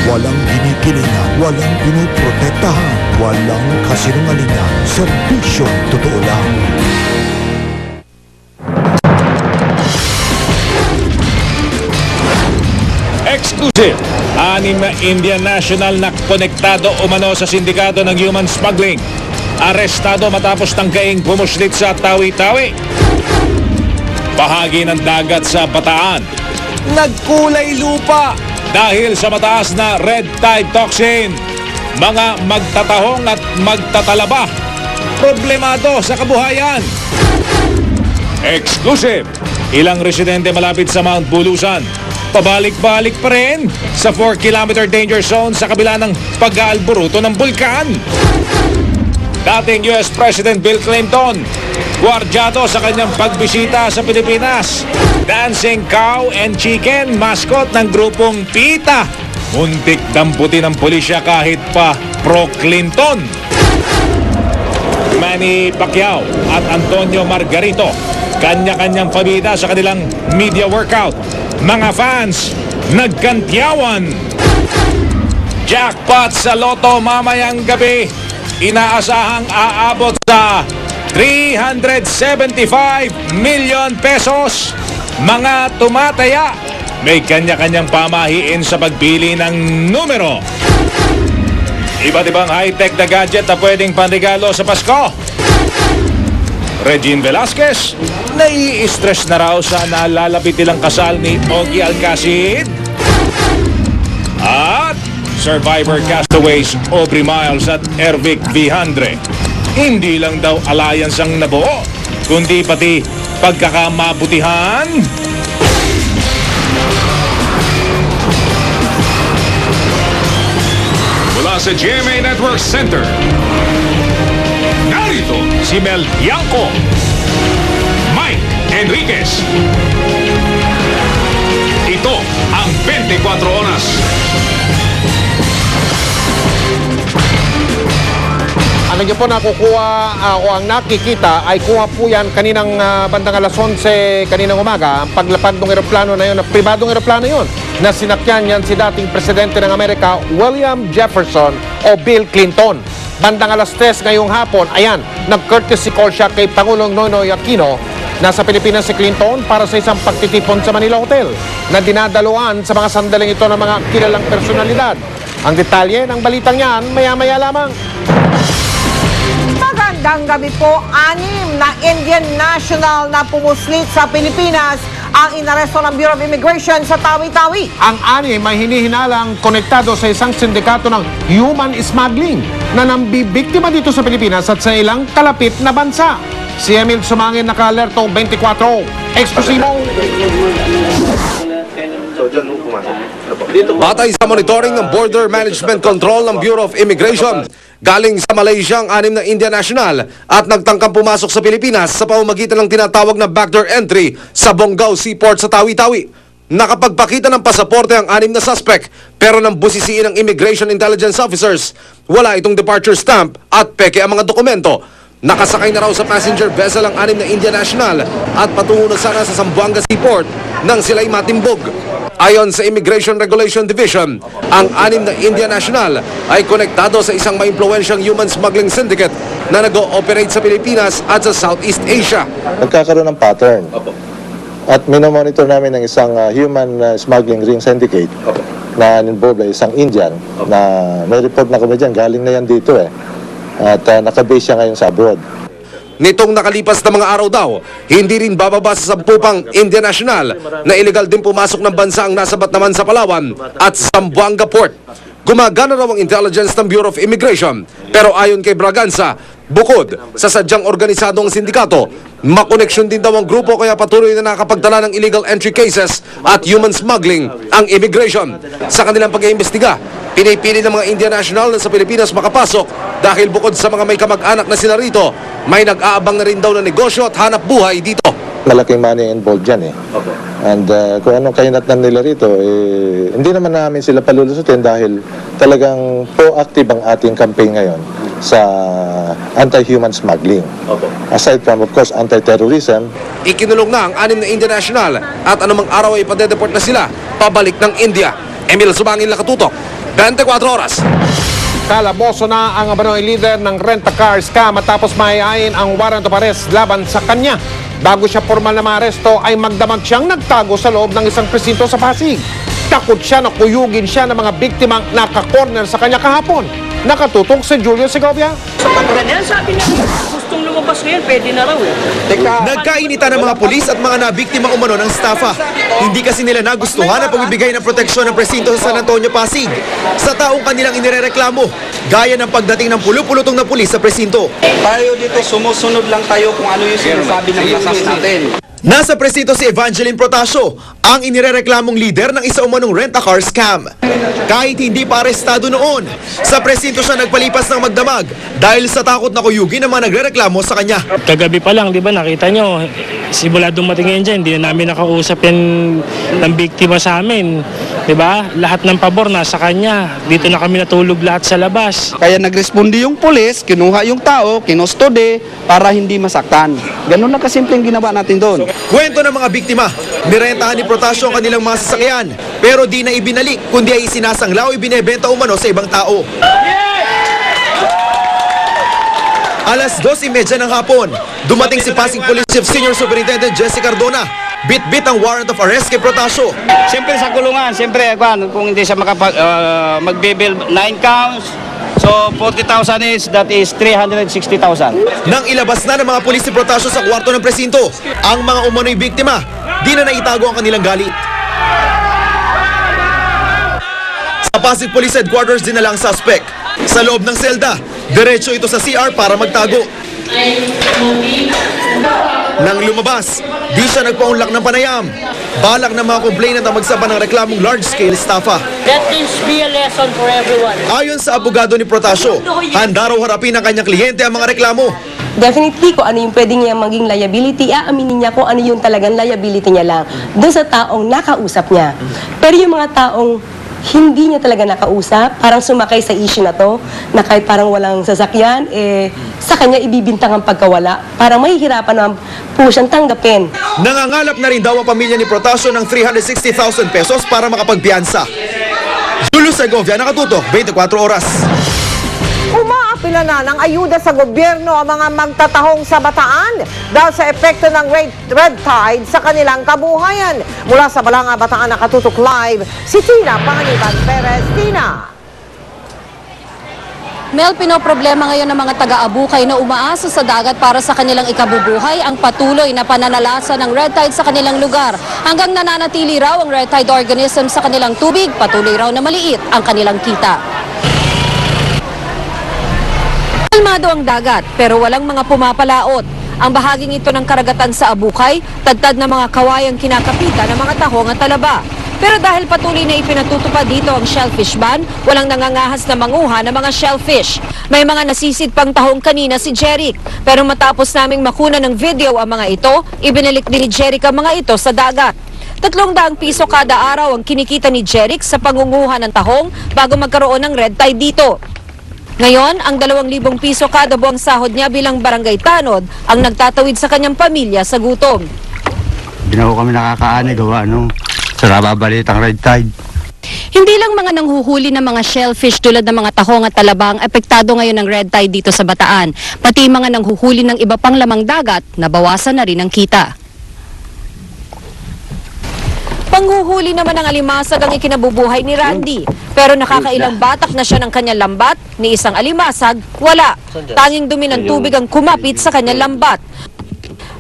Walang ginikilingan, walang pinoprotektahan, walang kasinungalingan. Serbisyong totoo lang. Exclusive! 6 na Indian national na konektado umano sa sindikato ng human smuggling. Arestado matapos tangkaing pumuslit sa Tawi-Tawi. Bahagi ng dagat sa Bataan. Nagkulay lupa dahil sa mataas na red tide toxin. Mga magtatahong at magtatalaba. Problemado sa kabuhayan. Exclusive! Ilang residente malapit sa Mount Bulusan. Pabalik-balik pa rin sa 4-kilometer danger zone sa kabila ng pag-aalboruto ng bulkan. Dating US President Bill Clinton, gwardyado sa kanyang pagbisita sa Pilipinas. Dancing cow and chicken, mascot ng grupong PITA. Muntik damputin ng pulisya kahit pa pro-Clinton. Manny Pacquiao at Antonio Margarito, kanya-kanyang pabida sa kanilang media workout. Mga fans, nagkantyawan. Jackpot sa loto mamayang gabi. Inaasahang aabot sa 375 million pesos. Mga tumataya, may kanya-kanyang pamahiin sa pagpili ng numero. Iba't ibang high-tech na gadget na pwedeng panregalo sa Pasko. Regine Velasquez, nai-stress na raw sa nalalapit nilang kasal ni Ogie Alcacid. At Survivor castaways Aubrey Miles at Ervic Vihandre. Hindi lang daw alliance ang nabuo, kundi pati pagkakamabutihan. Mula sa GMA Network Center, narito si Mel Bianco, Mike Enriquez. Ito ang 24 Oras. Ano niyo po nakukuha o ang nakikita ay kuha po yan kaninang bandang alas 11 kaninang umaga. Ang paglapag ng eroplano na yun, pribadong eroplano yun, na sinakyan yan si dating presidente ng Amerika, William Jefferson o Bill Clinton. Bandang alas 3 ngayong hapon, ayan, nag-courtesy call siya kay Pangulong Noynoy Aquino. Nasa Pilipinas si Clinton para sa isang pagtitipon sa Manila Hotel na dinadaluan sa mga sandaling ito ng mga kilalang personalidad. Ang detalye ng balitang yan, maya-maya lamang. Magandang gabi po. 6 na Indian national na pumuslit sa Pilipinas ang inaresto ng Bureau of Immigration sa Tawi-Tawi. Ang 6 may hinihinalang konektado sa isang sindikato ng human smuggling na nambibiktima dito sa Pilipinas at sa ilang kalapit na bansa. Si Emil Sumangin naka-alerto 24. Eksklusibo. Batay sa monitoring ng Border Management Control ng Bureau of Immigration, galing sa Malaysia ang 6 na Indian national at nagtangkang pumasok sa Pilipinas sa pamamagitan ng tinatawag na backdoor entry sa Bonggao Seaport sa Tawi-Tawi. Nakapagpakita ng pasaporte ang 6 na suspect pero nang busisiin ng Immigration Intelligence Officers, wala itong departure stamp at peke ang mga dokumento. Nakasakay na raw sa passenger vessel ang 6 na Indian national at patungo na sana sa Zamboanga Seaport nang sila'y matimbog. Ayon sa Immigration Regulation Division, ang 6 na Indian national ay konektado sa isang maimpluwensyang human smuggling syndicate na nag-ooperate sa Pilipinas at sa Southeast Asia. Nagkakaroon ng pattern. At minomonitor namin ng isang human smuggling ring syndicate na involved ay isang Indian na may report na kami dyan. Galing na yan dito At nakabase siya ngayon sa abroad. Nitong nakalipas na mga araw daw, hindi rin bababa sa 10 pang Indian national na illegal din pumasok ng bansa ang nasabat naman sa Palawan at Zamboanga Port. Gumagana raw ang intelligence ng Bureau of Immigration, pero ayon kay Braganza, bukod sa sadyang organisado ang sindikato, makoneksyon din daw ang grupo kaya patuloy na nakapagdala ng illegal entry cases at human smuggling ang immigration. Sa kanilang pag-iimbestiga, pinipili ng mga Indian national na sa Pilipinas makapasok dahil bukod sa mga may kamag-anak na sila rito, may nag-aabang na rin daw na negosyo at hanap buhay dito. Malaking money involved dyan And kung anong kahinatnan nila rito, hindi naman namin sila palulusutin dahil talagang proactive ang ating campaign ngayon sa anti-human smuggling. Aside from, of course, anti-terrorism. Ikinulong na ang 6 na Indian national at anumang araw ay padedeport na sila pabalik ng India. Emil Sumangin, Lakatutok, 24 Oras. Kalaboso na ang Abanoy leader ng rent-a-car scam matapos mahayain ang warrant of arrest laban sa kanya. Bago siya formal na maaresto ay magdamag siyang nagtago sa loob ng isang presinto sa Pasig. Takot siya na kuyugin siya ng mga biktimang naka-corner sa kanya kahapon. Nakatutok si Julio Segovia. Ganyan, sabi niya, gustong lumabas ngayon, pwede na raw eh. Nagkainitan ng mga pulis at mga nabiktima umano ng staffa. Hindi kasi nila nagustuhan ang pagbibigay ng proteksyon ng presinto sa San Antonio, Pasig sa taong kanilang inirereklamo, gaya ng pagdating ng pulupulutong na pulis sa presinto. Tayo dito, sumusunod lang tayo kung ano yung sinasabi ng batas natin. Nasa presinto si Evangeline Protasio, ang inirereklamong leader ng isa umanong rent-a-car scam. Kahit hindi pa arestado noon, sa presinto siya nagpalipas ng magdamag dahil sa takot na kuyugin ng mga nagrereklamo sa kanya. Kagabi pa lang, di ba, nakita nyo, simula dumating yan dyan, hindi na namin nakausap yan ng biktima sa amin. Di ba? Lahat ng pabor nasa kanya. Dito na kami natulog lahat sa labas. Kaya nagrespondi yung pulis, kinuha yung tao, kinustode para hindi masaktan. Ganun na kasimpleng ginawa natin doon. Kwento ng mga biktima, nirentahan ni Protasio ang kanilang mga sasakyan, pero di na ibinalik, kundi ay isinasangla o ibinebenta umano sa ibang tao. Alas 2:30 ng hapon, dumating si Pasig Police Chief Senior Superintendent Jesse Cardona. Bit-bit ang warrant of arrest kay Protasio. Siyempre sa kulungan, siyempre kung hindi siya magbibil 9 counts, so 40,000 that is 360,000. Nang ilabas na ng mga pulis si Protasio sa kwarto ng presinto, ang mga umano'y biktima, di na naitago ang kanilang galit. Sa Pasig Police Headquarters din na lang suspect. Sa loob ng selda, diretso ito sa CR para magtago. Nang lumabas, di siya nagpaunlak ng panayam. Balak ng mga complainant na magsaba ng reklamong large-scale staffa. That is be a lesson for everyone. Ayon sa abogado ni Protasio, handa raw harapin ng kanyang kliyente ang mga reklamo. Definitely, kung ano yung pwede niya maging liability, aaminin niya kung ano yung talagang liability niya lang doon sa taong nakausap niya. Pero yung mga taong hindi niya talaga nakausap, parang sumakay sa issue na to, na kahit parang walang sasakyan, sa kanya ibibintang ang pagkawala, parang mahihirapan naman po siyang tanggapin. Nangangalap na rin daw ang pamilya ni Protasio ng 360,000 pesos para makapagpiyansa. Julio Segovia, nakatutok, 24 Oras. Umaapila na ng ayuda sa gobyerno ang mga magtatahong sa Bataan dahil sa epekto ng red tide sa kanilang kabuhayan. Mula sa Balanga, Bataan, nakatutok live si Tina Panganiban Perez. Tina! Mel, pinoproblema ngayon ng mga taga-Abukay na umaasa sa dagat para sa kanilang ikabubuhay ang patuloy na pananalasa ng red tide sa kanilang lugar. Hanggang nananatili raw ang red tide organism sa kanilang tubig, patuloy raw na maliit ang kanilang kita. Kalmado ang dagat pero walang mga pumapalaot. Ang bahaging ito ng karagatan sa Abukay, tadtad na mga kawayang kinakapitan ng mga tahong at talaba. Pero dahil patuloy na ipinatutupad dito ang shellfish ban, walang nangangahas na manguha ng mga shellfish. May mga nasisid pang tahong kanina si Jeric. Pero matapos naming makuna ng video ang mga ito, ibinalik din ni Jeric ang mga ito sa dagat. 300 piso kada araw ang kinikita ni Jeric sa pangunguha ng tahong bago magkaroon ng red tide dito. Ngayon, ang 2,000 piso kada buwang sahod niya bilang barangay tanod ang nagtatawid sa kanyang pamilya sa gutom. Hindi na ho kami nakakaani gawa sa nababalitang red tide. Hindi lang mga nanghuhuli ng mga shellfish tulad ng mga tahong at talaba ang apektado ngayon ng red tide dito sa Bataan. Pati mga nanghuhuli ng iba pang lamang dagat, nabawasan na rin ang kita. Panghuhuli naman ng alimasag ang ikinabubuhay ni Randy. Pero nakakailang batak na siya ng kanyang lambat, ni isang alimasag, wala. Tanging dumi ng tubig ang kumapit sa kanyang lambat.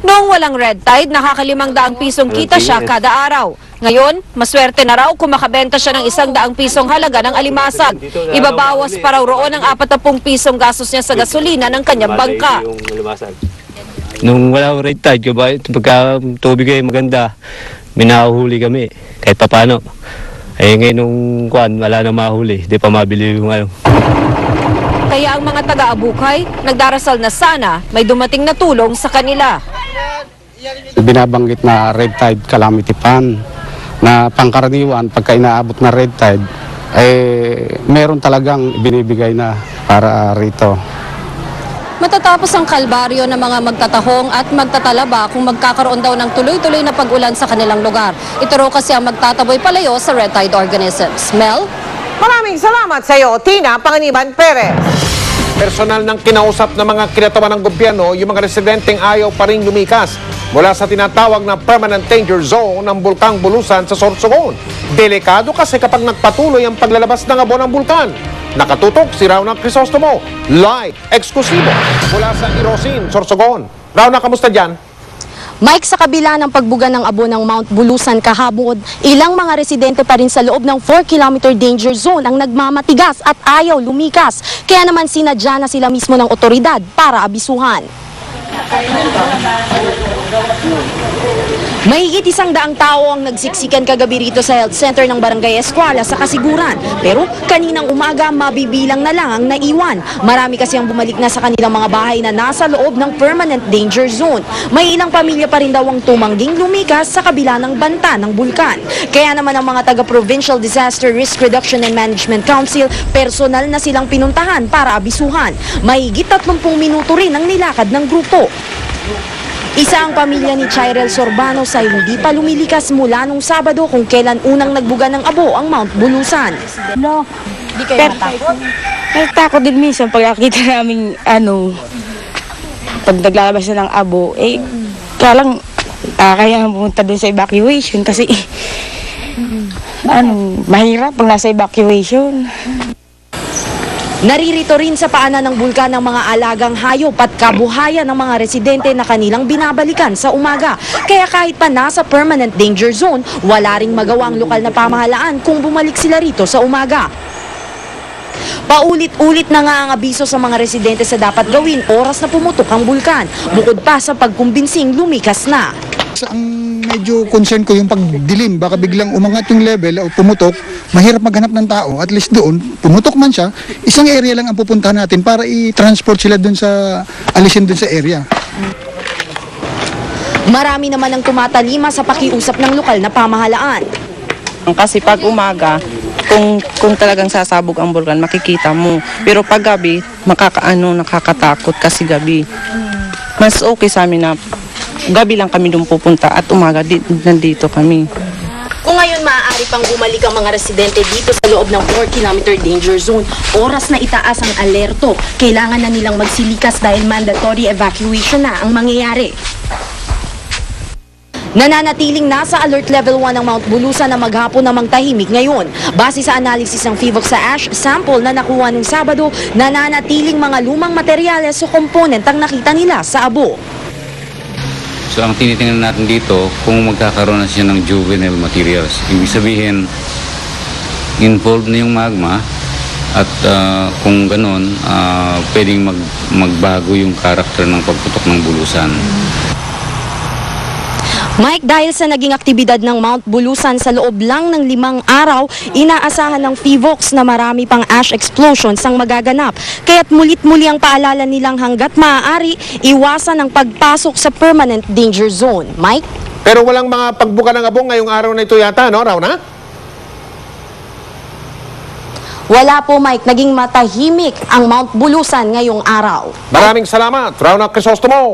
Noong walang red tide, nakaka-500 pisong kita siya kada araw. Ngayon, maswerte na raw kung makabenta siya ng 100 pisong halaga ng alimasag. Ibabawas pa raw roon ang 40 pisong gastos niya sa gasolina ng kanyang bangka. Nung wala red tide, pagka tubig ay maganda, minahuhuli kami kahit papano. Ngayon nung wala na mahuli, di pa mabili yung ano. Kaya ang mga taga-Abukay, nagdarasal na sana may dumating na tulong sa kanila. Binabanggit na red tide calamity fund na pangkaraniwan pagka inaabot na red tide, meron talagang binibigay na para rito. Matatapos ang kalbaryo ng mga magtatahong at magtatalaba kung magkakaroon daw ng tuloy-tuloy na pag-ulan sa kanilang lugar. Ito raw kasi ang magtataboy palayo sa red tide organisms. Mel? Maraming salamat sa iyo, Tina Panganiban Perez. Personal ng kinausap ng mga kinatawan ng gobyerno, yung mga residenteng ayaw pa rin lumikas mula sa tinatawag na permanent danger zone ng Bulkang Bulusan sa Sorsogon. Delikado kasi kapag nagpatuloy ang paglalabas ng abo ng bulkan. Nakatutok si Rauna Crisostomo, live, eksklusibo, mula sa Irosin, Sorsogon. Rauna, kamusta dyan? Mike, sa kabila ng pagbuga ng abo ng Mount Bulusan kahapon, ilang mga residente pa rin sa loob ng 4-kilometer danger zone ang nagmamatigas at ayaw lumikas. Kaya naman sinadya na sila mismo ng otoridad para abisuhan. Mahigit 100 tao ang nagsiksikan kagabi rito sa health center ng Barangay Escuela sa Kasiguran. Pero kaninang umaga, mabibilang na lang ang naiwan. Marami kasi ang bumalik na sa kanilang mga bahay na nasa loob ng permanent danger zone. May ilang pamilya pa rin daw ang tumangging lumikas sa kabila ng banta ng bulkan. Kaya naman ang mga taga-Provincial Disaster Risk Reduction and Management Council, personal na silang pinuntahan para abisuhan. Mahigit 30 minuto rin ang nilakad ng grupo. Isa ang pamilya ni Chirel Sorbano sa hindi pa lumilikas mula nung Sabado kung kailan unang nagbuga ng abo ang Mount Bulusan. No. Di kayo matakot? Nagtakot din minsan pag nakita namin, pag naglalabas na ng abo, kaya lang, kaya pumunta doon sa evacuation kasi, mahirap pag nasa evacuation. Naririto rin sa paanan ng bulkan ng mga alagang hayop at kabuhayan ng mga residente na kanilang binabalikan sa umaga. Kaya kahit pa nasa permanent danger zone, wala ring magawa ang lokal na pamahalaan kung bumalik sila rito sa umaga. Paulit-ulit na nga ang abiso sa mga residente sa dapat gawin oras na pumutok ang bulkan, bukod pa sa pagkumbinsing lumikas na. Ang medyo concern ko yung pagdilim, baka biglang umangat yung level o pumutok, mahirap maghanap ng tao. At least doon, pumutok man siya, isang area lang ang pupuntahan natin para i-transport sila doon sa, alisin doon sa area. Marami naman ang tumatalima sa pakiusap ng lokal na pamahalaan. Kasi pag umaga, kung talagang sasabog ang bulkan, makikita mo. Pero pag gabi, nakakatakot kasi gabi. Mas okay sa amin na gabi lang kami doon pupunta at umaga nandito kami. Kung ngayon maaari pang bumalik ang mga residente dito sa loob ng 4-kilometer danger zone, oras na itaas ang alerto. Kailangan na nilang magsilikas dahil mandatory evacuation na ang mangyayari. Nananatiling nasa alert level 1 ang Mount Bulusan na maghapon namang tahimik ngayon. Base sa analysis ng PHIVOX sa ash sample na nakuha nung Sabado, nananatiling mga lumang materyales o component ang nakita nila sa abo. So ang tinitingnan natin dito, kung magkakaroon na siya ng juvenile materials. Ibig sabihin, involved na yung magma at kung ganon, pwedeng magbago yung karakter ng pagputok ng bulusan. Mike, dahil sa naging aktibidad ng Mount Bulusan sa loob lang ng 5 araw, inaasahan ng PHIVOX na marami pang ash explosions ang magaganap. Kaya't mulit-muli ang paalala nilang hanggat maaari, iwasan ang pagpasok sa permanent danger zone. Mike? Pero walang mga pagbuka ng abong ngayong araw na ito yata, no, Rauna? Wala po, Mike. Naging matahimik ang Mount Bulusan ngayong araw. Maraming salamat, Rauna Crisostomo.